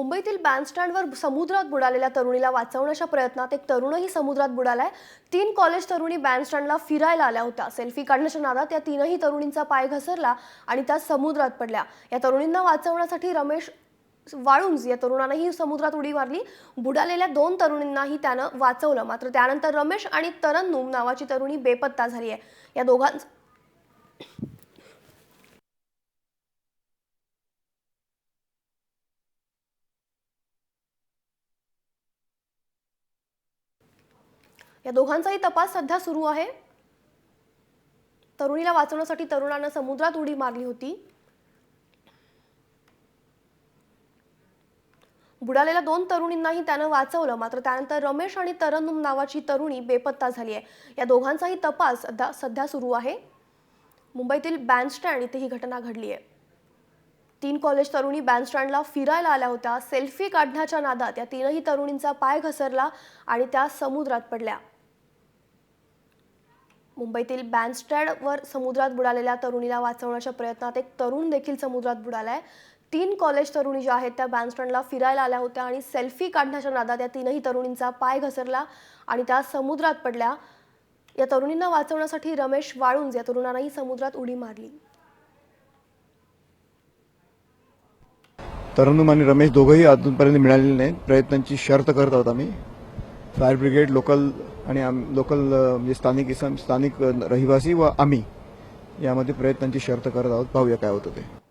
मुंबईतील बँडस्टँडवर समुद्रात बुडालेल्या तरुणीला वाचवण्याच्या प्रयत्नात एक तरुणही समुद्रात बुडालाय। 3 कॉलेज तरुणी बँडस्टँडला फिरायला आल्या होत्या। सेल्फी काढण्याच्या नादात या तीनही तरुणींचा पाय घसरला आणि त्या समुद्रात पडल्या। या तरुणींना वाचवण्यासाठी रमेश वाळुंज या तरुणानेही समुद्रात उडी मारली। बुडालेल्या 2 तरुणींनाही त्यानं वाचवलं, मात्र त्यानंतर रमेश आणि तरन्नुम नावाची तरुणी बेपत्ता झाली आहे। या दोघांचं दोघांचाही तपास सध्या सुरू आहे। तरुणीला वाचवण्यासाठी तरुणानं समुद्रात उडी मारली होती। बुडालेल्या 2 तरुणींनाही त्यानं वाचवलं, मात्र त्यानंतर रमेश आणि तरन्नुम नावाची तरुणी बेपत्ता झाली आहे। या दोघांचाही तपास सध्या सुरू आहे। मुंबईतील बँडस्टँड इथे ही घटना घडली आहे। 3 कॉलेज तरुणी बँडस्टँडला फिरायला आल्या होत्या। सेल्फी काढण्याच्या नादात या तीनही तरुणींचा पाय घसरला आणि त्या समुद्रात पडल्या। मुंबईतील बँडस्टँडवर समुद्रात बुडालेल्या तरुणीला वाचवण्याच्या प्रयत्नात एक तरुण देखील समुद्रात बुडालाय। 3 कॉलेज तरुणी ज्या आहेत त्या बँडस्टँडला फिरायला आल्या होत्या आणि सेल्फी काढण्याच्या नादात या तीनही तरुणींचा पाय घसरला आणि त्या समुद्रात पडल्या। या तरुणींना वाचवण्यासाठी रमेश वाळुंज या तरुणानेही समुद्रात उडी मारली। तरन्नुम आणि रमेश दोघंही अजूनपर्यंत मिळालेले नाहीत। प्रयत्नांची शर्त करत आहोत आम्ही। फायर ब्रिगेड, लोकल आणि लोकल म्हणजे स्थानिक रहिवासी व आम्ही यामध्ये प्रयत्नांची शर्त करत आहोत। पाहूया काय होतं ते।